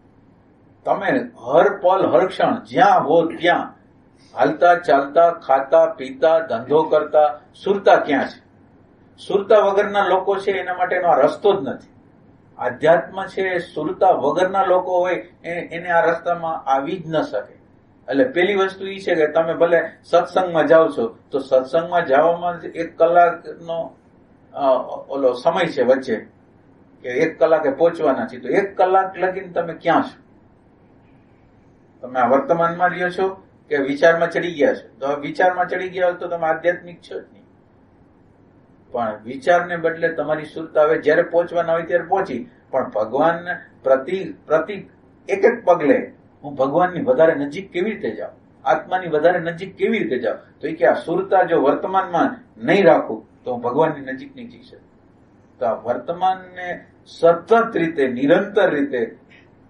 તમે હર પલ હર ક્ષણ જ્યાં હો ત્યાં હાલતા ચાલતા ખાતા પીતા ધંધો કરતા સુરતા ક્યાં છે? સુરતા વગરના લોકો છે એના માટેનો આ રસ્તો જ નથી. આધ્યાત્મ છે સુરતા વગરના લોકો હોય એને આ રસ્તામાં આવી જ ન શકે. એટલે પેલી વસ્તુ એ છે કે તમે ભલે સત્સંગમાં જાઓ છો તો સત્સંગમાં જવામાં 1 કલાકનો ઓલો સમય છે વચ્ચે કે 1 કલાકે પહોંચવાના છે, તો 1 કલાક લગીને તમે ક્યાં છો? તમે આ વર્તમાનમાં રહ્યો છો કે વિચારમાં ચડી ગયા છો? તો વિચારમાં ચડી ગયા હોય તો તમે આધ્યાત્મિક છો જ નહીં. પણ વિચારને બદલે તમારી સુરતા હવે જયારે પહોંચવાના હોય ત્યારે પહોંચી, પણ ભગવાન પ્રતિ એક પગલે હું ભગવાનની વધારે નજીક કેવી રીતે જાઉં, આત્માની વધારે નજીક કેવી રીતે જાઉં? તો એ કે આ સુરતા જો વર્તમાનમાં નહીં રાખું તો હું ભગવાનની નજીક નહીં જઈ શકું. તો આ વર્તમાનને સતત રીતે નિરંતર રીતે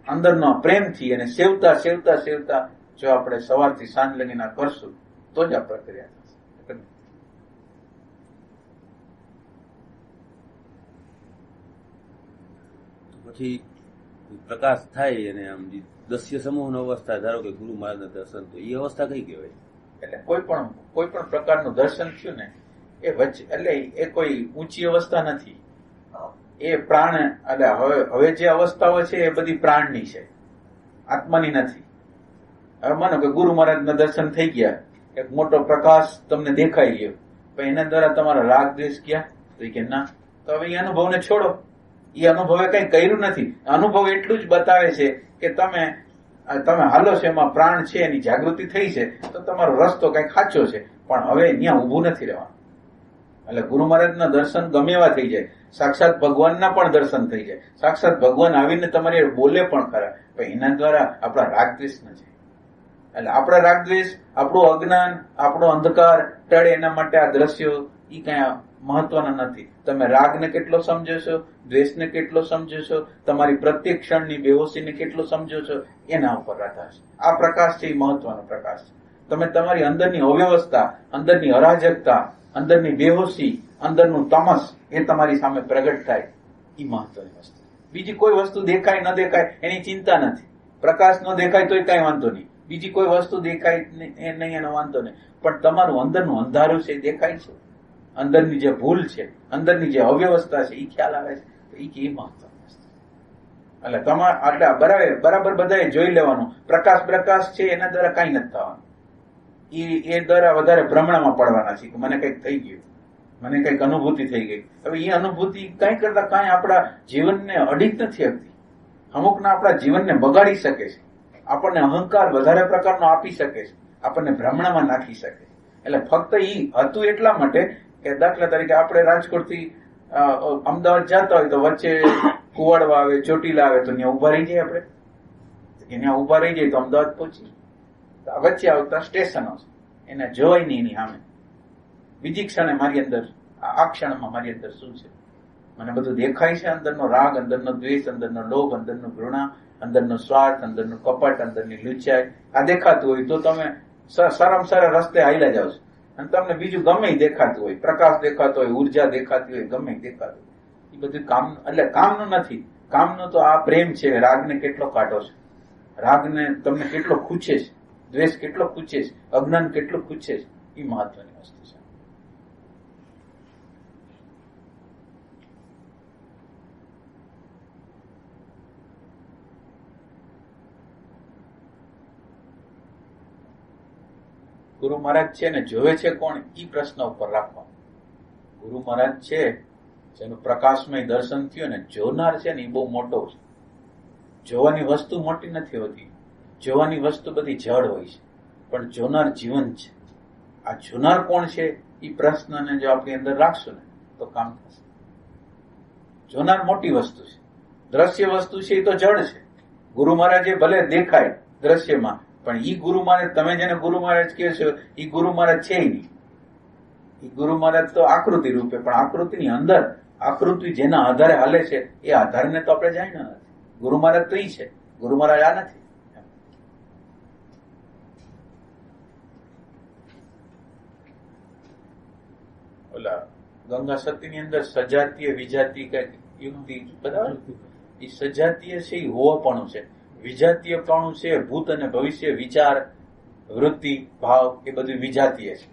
અંદરનો પ્રેમથી અને સેવતા સેવતા સેવતા જો આપણે સવારથી સાંજ લગીને કરશું તો જ આ પ્રક્રિયા થશે. પછી પ્રકાશ થાય અને આમ દસ્ય સમૂહનો અવસ્થા, ધારો કે ગુરુ મહારાજના દર્શન, તો એ અવસ્થા કઈ કહેવાય? એટલે કોઈ પણ પ્રકારનું દર્શન થયું ને એ વચ્ચે, એટલે એ કોઈ ઊંચી અવસ્થા નથી. એ પ્રાણ, એટલે હવે જે અવસ્થાઓ છે એ બધી પ્રાણની છે, આત્માની નથી. હવે માનો કે ગુરુ મહારાજના દર્શન થઈ ગયા, એક મોટો પ્રકાશ તમને દેખાઈ ગયો, પણ એના દ્વારા તમારા રાગ દ્વેષ ગયા તો કે ના, તો હવે એ અનુભવને છોડો. એ અનુભવે કઈ કર્યું નથી. અનુભવ એટલું જ બતાવે છે કે તમે હાલો છો, એમાં પ્રાણ છે, એની જાગૃતિ થઈ છે, તો તમારો રસ્તો કઈક સાચો છે, પણ હવે ત્યાં ઉભું નથી રહેવાનું. એટલે ગુરુ મહારાજના દર્શન ગમે એવા થઈ જાય, સાક્ષાત ભગવાનના પણ દર્શન થઈ જાય, સાક્ષાત ભગવાન આવીને તમારી બોલે પણ ખરા, પણ એના દ્વારા આપણા રાગદ્વેષ ન જાય. એટલે આપણા રાગદ્વેષ, આપણું અજ્ઞાન, આપણો અંધકાર ટળે એના માટે આ દ્રશ્યો એ કઈ મહત્વના નથી. તમે રાગને કેટલો સમજો છો, દ્વેષને કેટલો સમજો છો, તમારી પ્રત્યેક ક્ષણની બેહોશીને કેટલો સમજો છો, એના ઉપર આધાર છે. આ પ્રકાશ છે એ મહત્વનો પ્રકાશ છે. તમે તમારી અંદરની અવ્યવસ્થા, અંદરની અરાજકતા, અંદરની બેહોશી, અંદરનું તમસ એ તમારી સામે પ્રગટ થાય, એ મહત્વની વસ્તુ. બીજી કોઈ વસ્તુ દેખાય ન દેખાય એની ચિંતા નથી. પ્રકાશ ન દેખાય તોય કઈ વાંધો નહીં, બીજી કોઈ વસ્તુ દેખાય નહીં એનો વાંધો નહીં, પણ તમારું અંદરનું અંધારું છે એ દેખાય છે, અંદરની જે ભૂલ છે, અંદરની જે અવ્યવસ્થા છે એ ખ્યાલ આવે છે, તો એ મહત્વની વસ્તુ. એટલે તમારે એટલે બરાબર બધાએ જોઈ લેવાનું. પ્રકાશ છે એના દ્વારા કઈ નથી થવાનું. એ દ્વારા વધારે ભ્રમણામાં પડવાના છે કે મને કઈક થઈ ગયું, મને કઈક અનુભૂતિ થઈ ગઈ. હવે એ અનુભૂતિ કઈ કરતા કઈ આપણા જીવનને અડી જ નથી શકતી. અમુકના આપણા જીવનને બગાડી શકે છે, આપણને અહંકાર વધારે પ્રકારનો આપી શકે છે, આપણને ભ્રમણામાં નાખી શકે છે. એટલે ફક્ત એ હતું એટલા માટે કે દાખલા તરીકે આપણે રાજકોટથી અમદાવાદ જતા હોય તો વચ્ચે કુવાડવા આવે, ચોટીલા આવે, તો ત્યાં ઉભા રહી જાય. આપણે ત્યાં ઉભા રહી જાય તો અમદાવાદ પહોંચી. વચ્ચે આવતા સ્ટેશનો છે, એને જોઈ નહીં એની સામે. બીજી ક્ષણે મારી અંદર, આ ક્ષણમાં મારી અંદર શું છે મને બધું દેખાય છે, અંદરનો રાગ, અંદરનો દ્વેષ, અંદરનો લોભ, અંદરનો ઘૃણા, અંદરનો સ્વાર્થ, અંદરનું કપટ, અંદરની લુચાઈ, આ દેખાતું હોય તો તમે સારામાં સારા રસ્તે હાલ્યા જાવ છો. અને તમને બીજું ગમે દેખાતું હોય, પ્રકાશ દેખાતો હોય, ઉર્જા દેખાતી હોય, ગમે દેખાતું હોય, એ બધું કામ એટલે કામનું નથી. કામનું તો આ પ્રેમ છે. રાગને કેટલો કાઢો છે, રાગને તમને કેટલો ખૂચે છે, દ્વેષ કેટલો ખૂચે છે, અજ્ઞાન કેટલું ખૂચે છે, એ મહત્વની વસ્તુ છે. ગુરુ મહારાજ છે ને જોવે છે કોણ, એ પ્રશ્ન ઉપર રાખવાનો. ગુરુ મહારાજ છે જેનું પ્રકાશમય દર્શન થયું ને, જોનાર છે ને એ બહુ મોટો છે. જોવાની વસ્તુ મોટી નથી હોતી, જોવાની વસ્તુ બધી જડ હોય છે, પણ જોનાર જીવન છે. આ જોનાર કોણ છે એ પ્રશ્નને જો આપણી અંદર રાખશું ને તો કામ થશે. જોનાર મોટી વસ્તુ છે, દ્રશ્ય વસ્તુ છે એ તો જડ છે. ગુરુ મહારાજ ભલે દેખાય દ્રશ્યમાં, પણ ઈ ગુરુ મહારાજ, તમે જેને ગુરુ મહારાજ કહો છો એ ગુરુ મહારાજ છે નહીં. એ ગુરુ મહારાજ તો આકૃતિ રૂપે, પણ આકૃતિની અંદર, આકૃતિ જેના આધારે હાલે છે એ આધારને તો આપણે જાણ્યા નથી. ગુરુ મહારાજ તો ઈ છે, ગુરુ મહારાજ આ નથી. ઓલા ગંગા સતીની અંદર સજાતીય વિજાતીય કઈક યુક્તિ બરાબર, એ સજાતીય છે એ હોવાપણું છે, વિજાતીયપણું છે ભૂત અને ભવિષ્ય, વિચાર, વૃત્તિ, ભાવ, એ બધું વિજાતીય છે.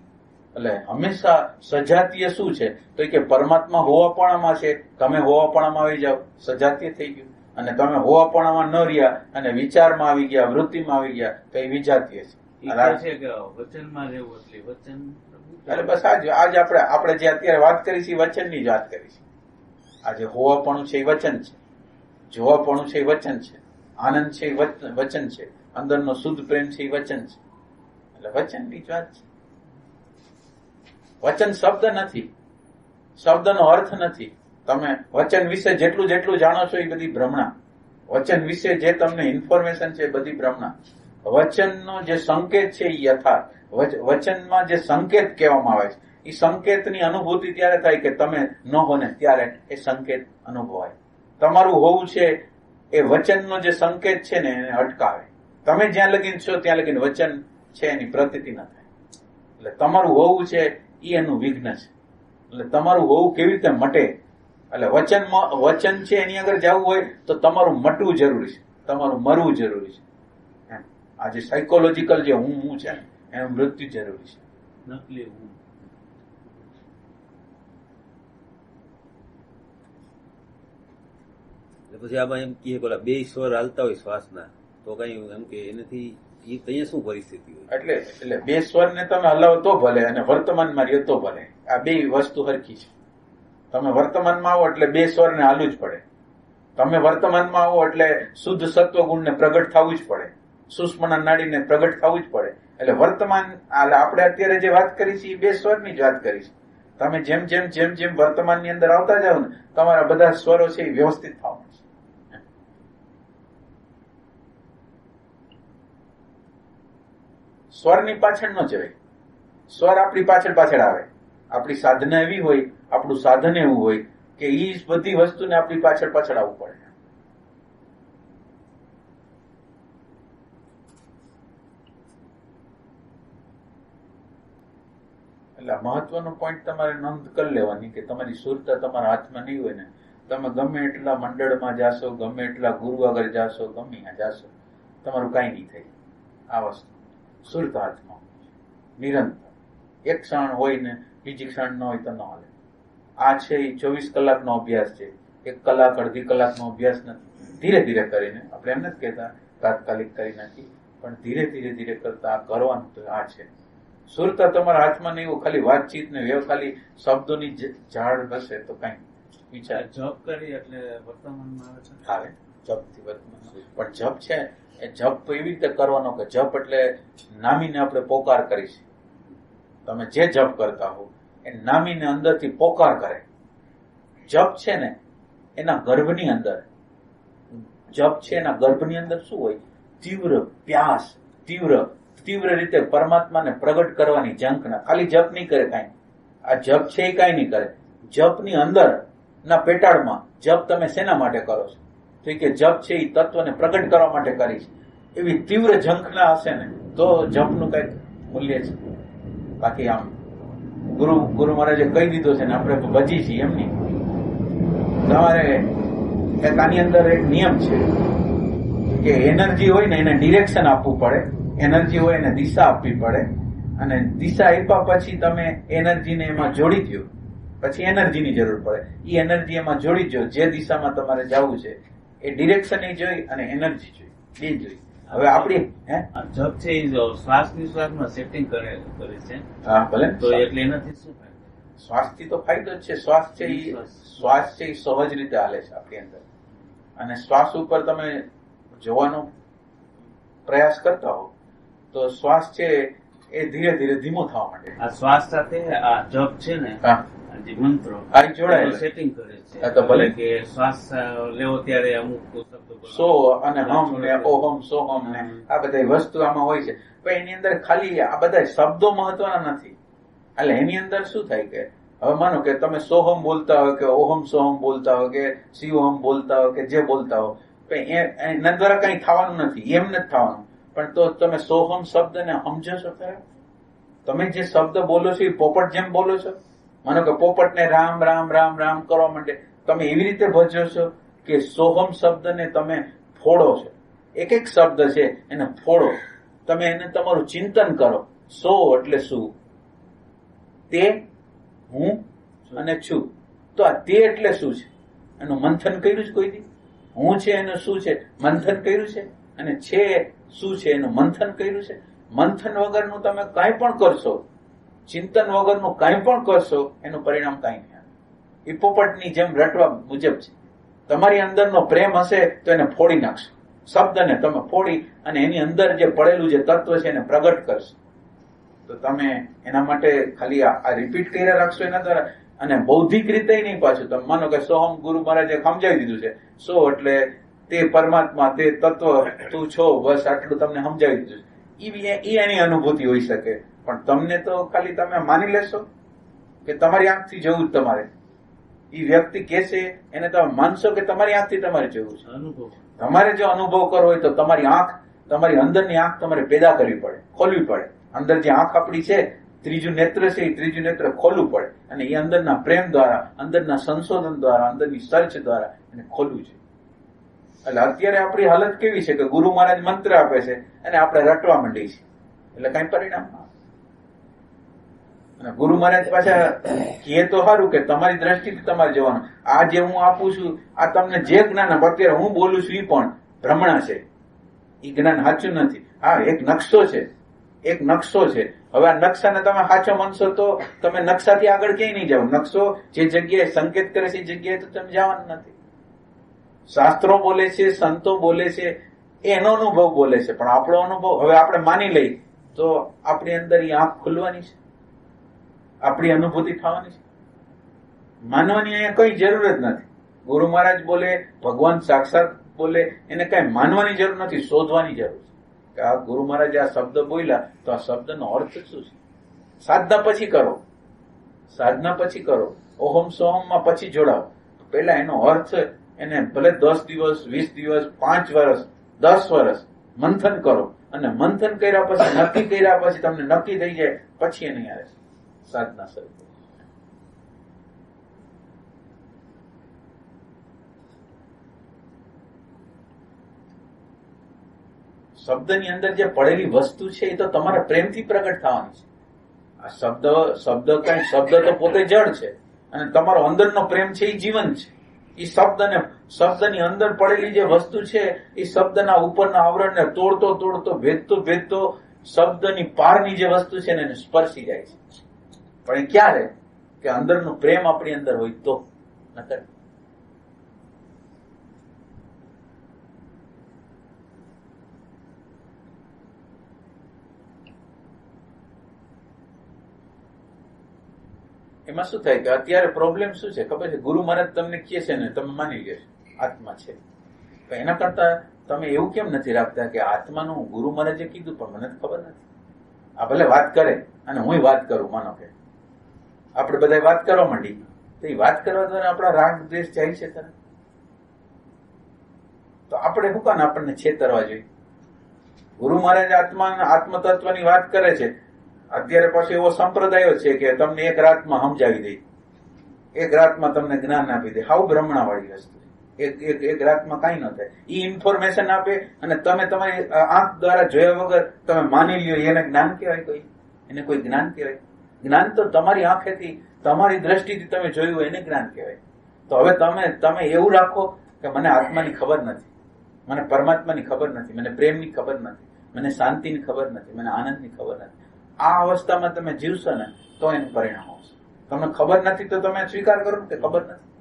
એટલે હંમેશા સજાતીય શું છે તો કે પરમાત્મા હોવાપણામાં છે, તમે હોવાપણામાં આવી જાઓ, સજાતીય થઈ ગયું. અને તમે હોવાપણામાં ન રહ્યા અને વિચારમાં આવી ગયા, વૃત્તિમાં આવી ગયા તો એ વિજાતીય છે. વચનમાં રહેવું એટલે વચન એટલે બસ આજે આપણે જે અત્યારે વાત કરી છે એ વચનની જ વાત કરી છે. આજે હોવાપણું છે એ વચન છે, જોવાપણું છે એ વચન છે, આનંદ છે એ વચન છે, અંદરનો શુદ્ધ પ્રેમ છે એ વચન છે. એટલે વચનની જ વાત છે. વચન શબ્દ નથી, શબ્દનો અર્થ નથી. તમે વચન વિશે જેટલું જેટલું જાણો છો એ બધી ભ્રમણા. વચન વિશે જે તમને ઇન્ફોર્મેશન છે એ બધી ભ્રમણા. વચનનો જે સંકેત છે એ યથાર્થ. વચનમાં જે સંકેત કહેવામાં આવે છે એ સંકેતની અનુભૂતિ ત્યારે થાય કે તમે ન હો ને ત્યારે એ સંકેત અનુભવાય. તમારું હોવું છે એ વચનનો જે સંકેત છે ને એને અટકાવે. તમે જ્યાં લગીન છો ત્યાં લગીન વચન છે એની પ્રતીતિ ન થાય. એટલે તમારું હોવું છે એ એનું વિઘ્ન છે. એટલે તમારું હોવું કેવી રીતે મટે, એટલે વચન છે એની આગળ જવું હોય તો તમારું મટવું જરૂરી છે, તમારું મરવું જરૂરી છે. આ જે સાયકોલોજીકલ જે હું છે ને એનું મૃત્યુ જરૂરી છે. નકલી હું. પછી આમાં એમ કહે કે બે સ્વર હાલતા હોય શ્વાસના તો કઈ એમ કે એનાથી અહીંયા શું પરિસ્થિતિ હોય? એટલે બે સ્વરને તમે હલાવો તો ભલે અને વર્તમાનમાં રહ્યો તો ભલે, આ બે વસ્તુ હરખી છે. તમે વર્તમાનમાં આવો એટલે બે સ્વરને હાલવું જ પડે. તમે વર્તમાનમાં આવો એટલે શુદ્ધ સત્વગુણને પ્રગટ થવું જ પડે, સુષ્મના નાડીને પ્રગટ થવું જ પડે. એટલે વર્તમાન આપણે અત્યારે જે વાત કરી છે એ બે સ્વરની જ વાત કરી છે. તમે જેમ જેમ જેમ જેમ વર્તમાનની અંદર આવતા જાઓ ને તમારા બધા સ્વરો છે એ વ્યવસ્થિત થવા છે. સ્વરની પાછળ ન જવાય. સ્વર આપણી પાછળ પાછળ આવે. આપણી સાધના એવી હોય, આપણું સાધન એવું હોય કે એ બધી વસ્તુને આપણી પાછળ પાછળ આવવું પડે. એટલે મહત્વનો પોઈન્ટ તમારે નોંધ કરી લેવાની કે તમારી સુરતા તમારા હાથમાં નહીં હોય ને, તમે ગમે એટલા મંડળમાં જાશો, ગમે એટલા ગુરુ આગળ જાશો, ગમે ત્યાં જાશો, તમારું કાંઈ નહીં થાય. આ વસ્તુ સુરત હાથમાં નિરંતર. એક ક્ષણ હોય ને બીજી ક્ષણ ન હોય તો ન હાલે. આ છે એ 24 કલાકનો અભ્યાસ છે. 1 કલાક અડધી કલાકનો અભ્યાસ નથી. ધીરે ધીરે કરીને, આપણે એમ નથી કહેતા તાત્કાલિક કરી નાખી, પણ ધીરે ધીરે ધીરે કરતા આ કરવાનું તો આ છે. સુરતા તમારા હાથમાં નહીં, એવું ખાલી વાતચીત ને ખાલી શબ્દોની ઝાડ હશે તો કઈ વિચાર. જપ કરી એટલે વર્તમાનમાં આવે જપથી વર્તમાન. પણ જપ છે એ જપ એવી રીતે કરવાનો કે જપ એટલે નામીને આપણે પોકાર કરીશ. તમે જે જપ કરતા હો એ નામીને અંદરથી પોકાર કરે. જપ છે ને એના ગર્ભની અંદર, જપ છે એના ગર્ભની અંદર શું હોય? તીવ્ર પ્યાસ, તીવ્ર રીતે પરમાત્માને પ્રગટ કરવાની ઝંખના. ખાલી જપ નહીં કરે કાંઈ. આ જપ છે એ કાંઈ નહીં કરે. જપની અંદર ના પેટાળમાં જપ તમે શેના માટે કરો છો? તો કે જપ છે એ તત્વને પ્રગટ કરવા માટે કરી છે. એવી તીવ્ર ઝંખના હશે ને તો જપનું કઈક મૂલ્ય છે. બાકી આમ ગુરુ મહારાજે કહી દીધો છે ને આપણે બચી છીએ એમની. તમારે એક આની અંદર એક નિયમ છે કે એનર્જી હોય ને એને ડિરેક્શન આપવું પડે, એનર્જી હોય એને દિશા આપવી પડે, અને દિશા આપ્યા પછી તમે એનર્જીને એમાં જોડી દો, પછી એનર્જીની જરૂર પડે. એ એનર્જી એમાં જોડી દો જે દિશામાં તમારે જવું છે. એ ડિરેક્શન જોઈ અને એનર્જી જોઈ, બે જોઈ. હવે આપડી જપ છે એ શ્વાસ નિશ્વાસમાં સેટિંગ કરે છે. હા ભલે. તો એટલે એનાથી શું ફાયદો? શ્વાસથી તો ફાયદો જ છે. શ્વાસ છે એ સહજ રીતે હાલે છે આપણી અંદર, અને શ્વાસ ઉપર તમે જોવાનો પ્રયાસ કરતા હો તો શ્વાસ છે એ ધીરે ધીરે ધીમો થવા માંડે. આ શ્વાસ સાથે આ જપ છે ને, જે મંત્રો જોડાયેલા સેટિંગ કરે છે. તો ભલે કે શ્વાસ લેવો ત્યારે અમુક શબ્દો સો અને હમ ને ઓહમ સોહમ ને આ બધી વસ્તુ આમાં હોય છે. પણ એની અંદર ખાલી આ બધા શબ્દો મહત્વના નથી. એટલે એની અંદર શું થાય કે હવે માનો કે તમે સોહમ બોલતા હોય કે ઓહમ સોહમ બોલતા હોય કે શિવહમ બોલતા હોય કે જે બોલતા હો, એના દ્વારા કઈ થવાનું નથી, એમ નથી થવાનું. પણ તો તમે સોહમ શબ્દને સમજો છો ખરા? તમે જે શબ્દ બોલો છો એ પોપટ જેમ બોલો છો? માનો કે પોપટને રામ રામ રામ રામ કરવા માટે તમે એવી રીતે ભજો છો કે સોહમ શબ્દને તમે ફોડો છો. એક એક શબ્દ છે એને ફોડો, તમે એને તમારું ચિંતન કરો. સો એટલે શું? તે, હું અને છું. તો આ તે એટલે શું છે એનું મંથન કર્યું છે કોઈ દી? હું છે એનું શું છે મંથન કર્યું છે? અને છે શું છે એનું મંથન કર્યું છે? મંથન વગરનું તમે કાંઈ પણ કરશો, ચિંતન વગરનું કાંઈ પણ કરશો, એનું પરિણામ કાંઈ નહીં આવે. એ પોપટની જેમ રટવા મુજબ છે. તમારી અંદરનો પ્રેમ હશે તો એને ફોડી નાખશો, શબ્દને તમે ફોડી અને એની અંદર જે પડેલું જે તત્વ છે એને પ્રગટ કરશો. તો તમે એના માટે ખાલી આ રિપીટ કર્યા રાખશો એના દ્વારા, અને બૌદ્ધિક રીતે નહીં. પાછું તમે માનો કે સોહમ ગુરુ મહારાજે સમજાવી દીધું છે, સો એટલે તે પરમાત્મા, તે તત્વ તું છો, બસ આટલું તમને સમજાવી દીધું છે. એ એની અનુભૂતિ હોઈ શકે. પણ તમને તો ખાલી તમે માની લેશો કે તમારી આંખથી જવું જ તમારે. એ વ્યક્તિ કહેશે એને તમે માનશો કે તમારી આંખથી તમારે જવું છે. અનુભવ તમારે જો અનુભવ કરવો હોય તો તમારી આંખ, તમારી અંદરની આંખ તમારે પેદા કરવી પડે, ખોલવી પડે. અંદર જે આંખ આપણી છે, ત્રીજું નેત્ર છે, એ ત્રીજું નેત્ર ખોલવું પડે, અને એ અંદરના પ્રેમ દ્વારા, અંદરના સંશોધન દ્વારા, અંદરની સર્ચ દ્વારા એને ખોલવું છે. એટલે અત્યારે આપણી હાલત કેવી છે કે ગુરુ મહારાજ મંત્ર આપે છે અને આપણે રટવા માંડીએ છીએ, એટલે કઈ પરિણામ ના. અને ગુરુ મહારાજ પાછા કહે તો સારું કે તમારી દ્રષ્ટિથી તમારે જવાનું. આ જે હું આપું છું, આ તમને જે જ્ઞાન અત્યારે હું બોલું છું એ પણ ભ્રમણા છે, એ જ્ઞાન સાચું નથી. હા, એક નકશો છે, એક નકશો છે. હવે આ નકશાને તમે સાચો માનશો તો તમે નકશાથી આગળ ક્યાંય નહીં જાઓ. નકશો જે જગ્યાએ સંકેત કરે છે એ જગ્યાએ તો તમે જવાનું નથી. શાસ્ત્રો બોલે છે, સંતો બોલે છે, એનો અનુભવ બોલે છે, પણ આપણો અનુભવ હવે આપણે માની લઈ તો આપણી અંદર એ આંખ ખુલવાની છે, આપણી અનુભૂતિ થવાની છે. માનવાની અહીંયા કઈ જરૂર જ નથી. ગુરુ મહારાજ બોલે, ભગવાન સાક્ષાત બોલે, એને કઈ માનવાની જરૂર નથી, શોધવાની જરૂર છે કે આ ગુરુ મહારાજે આ શબ્દ બોલ્યા તો આ શબ્દનો અર્થ શું છે. સાધના પછી કરો, સાધના પછી કરો, ઓહમ સોહમમાં પછી જોડાઓ. પેલા એનો અર્થ એને ભલે 10 દિવસ, 20 દિવસ, 5 વર્ષ, 10 વર્ષ મંથન કરો, અને મંથન કર્યા પછી, નક્કી કર્યા પછી તમને નક્કી થઈ જાય પછી એની આવે સાધના શરૂ. શબ્દની અંદર જે પડેલી વસ્તુ છે એ તો તમારા પ્રેમથી પ્રગટ થવાની છે. આ શબ્દ તો પોતે જળ છે, અને તમારો અંદરનો પ્રેમ છે એ જીવન છે. એ શબ્દની અંદર પડેલી જે વસ્તુ છે એ શબ્દના ઉપરના આવરણને તોડતો ભેદતો શબ્દની પારની જે વસ્તુ છે એને સ્પર્શી જાય છે. પણ એ ક્યારે? કે અંદરનો પ્રેમ આપણી અંદર હોય તો. નકર એમાં શું થાય કે અત્યારે પ્રોબ્લેમ શું છે ખબર છે? ગુરુ મહારાજ તમને કહે છે ને તમે માની લેશો આત્મા છે, પણ એના કરતા તમે એવું કેમ નથી રાખતા કે આત્માનું ગુરુ મહારાજે કીધું પણ મને ખબર નથી. આ ભલે વાત કરે અને હું વાત કરું, માનો કે આપણે બધા વાત કરવા માંડી, તો એ વાત કરવા દ્વારા આપણા રાગ દ્વેષ જાય છે તરત. તો આપણે શું કામ આપણને છેતરવા જોઈએ? ગુરુ મહારાજ આત્મતત્વની વાત કરે છે. અત્યારે પાછો એવો સંપ્રદાયો છે કે તમને એક રાતમાં સમજાવી દે, એક રાતમાં તમને જ્ઞાન આપી દે. હાવ બ્રહ્મણા વાળી વસ્તુ. એક રાતમાં કઈ ન થાય. ઈ ઇન્ફોર્મેશન આપે અને તમે તમારી આંખ દ્વારા જોયા વગર તમે માની લ્યો, એને જ્ઞાન કહેવાય? કોઈ એને કોઈ જ્ઞાન કહેવાય? જ્ઞાન તો તમારી આંખેથી તમારી દ્રષ્ટિથી તમે જોયું હોય એને જ્ઞાન કહેવાય. તો હવે તમે એવું રાખો કે મને આત્માની ખબર નથી, મને પરમાત્માની ખબર નથી, મને પ્રેમની ખબર નથી, મને શાંતિની ખબર નથી, મને આનંદની ખબર નથી. આ અવસ્થામાં તમે જીવશો ને તો એનું પરિણામ આવશે. તમને ખબર નથી તો તમે સ્વીકાર કરો કે ખબર નથી.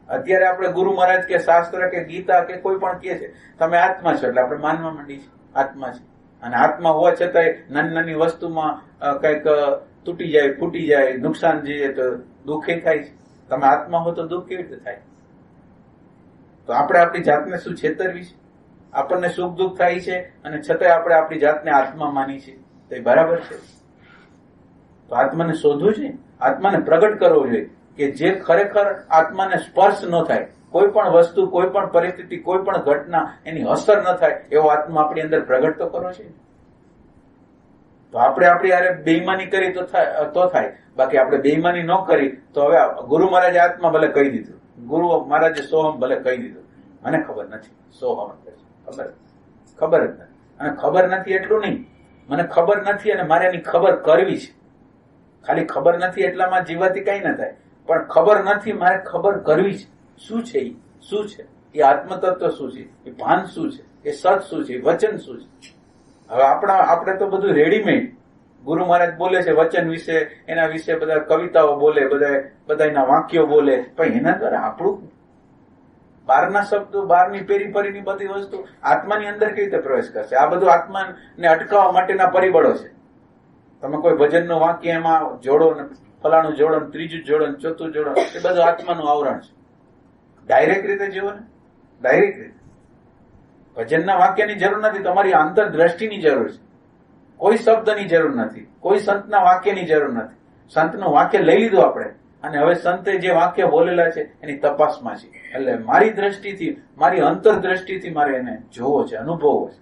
અત્યારે આપણે ગુરુ મહારાજ કે શાસ્ત્ર કે ગીતા કે કોઈ પણ કહે છે તમે આત્મા છો, એટલે આપણે માનવા માંડી છે આત્મા છે. અને આત્મા હોવા છતાંય નાની નાની વસ્તુમાં કંઈક તૂટી જાય, ફૂટી જાય, નુકસાન જઈએ તો દુઃખ થાય છે. તમે આત્મા હો તો દુઃખ કેવી રીતે થાય? તો આપણે આપણી જાતને શું છેતરવી છે? આપણને સુખ દુઃખ થાય છે અને છતાંય આપણે આપણી જાતને આત્મા માની છે. તો એ બરાબર છે? તો આત્માને શોધવું છે, આત્માને પ્રગટ કરવો જોઈએ કે જે ખરેખર આત્માને સ્પર્શ ન થાય, કોઈ પણ વસ્તુ, કોઈ પણ પરિસ્થિતિ, કોઈ પણ ઘટના એની અસર ન થાય એવો આત્મા આપણી અંદર પ્રગટ તો કરવો છે. તો આપણે આપણી યારે બેઈમાની કરી તો થાય, બાકી આપણે બેઈમાની ન કરી તો હવે ગુરુ મહારાજે આત્મા ભલે કહી દીધું, ગુરુ મહારાજે સોહમ ભલે કહી દીધું, મને ખબર નથી, સોહમ ખબર જ નથી. અને ખબર નથી એટલું નહીં, મને ખબર નથી અને મારે એની ખબર કરવી છે. ખાલી ખબર નથી એટલામાં જીવાથી કઈ ન થાય, પણ ખબર નથી, મારે ખબર કરવી છે. શું છે? શું છે એ આત્મતત્વ? શું છે એ ભાન? શું છે એ સત? શું છે એ વચન? શું છે? હવે આપણે તો બધું રેડીમેડ. ગુરુ મહારાજ બોલે છે વચન વિશે, એના વિશે બધા કવિતાઓ બોલે, બધા એના વાક્યો બોલે, પણ એના દ્વારા આપણું બહારના શબ્દો, બહારની પેરીફરીની બધી વસ્તુ આત્માની અંદર કેવી રીતે પ્રવેશ કરશે? આ બધું આત્માને અટકાવવા માટેના પરિબળો છે. તમે કોઈ ભજનનું વાક્ય એમાં જોડો, ફલાણું જોડો, ત્રીજું જોડો, ચોથું જોડો, એ બધું આત્માનું આવરણ છે. ડાયરેક્ટ રીતે જુઓ ને, ડાયરેક્ટ રીતે ભજનના વાક્યની જરૂર નથી, તમારી આંતરદ્રષ્ટિની જરૂર છે. કોઈ શબ્દની જરૂર નથી, કોઈ સંતના વાક્યની જરૂર નથી. સંતનું વાક્ય લઈ લીધું આપણે અને હવે સંતે જે વાક્ય બોલેલા છે એની તપાસમાં છે. એટલે મારી દ્રષ્ટિથી, મારી અંતરદ્રષ્ટિથી મારે એને જોવો છે, અનુભવવો છે.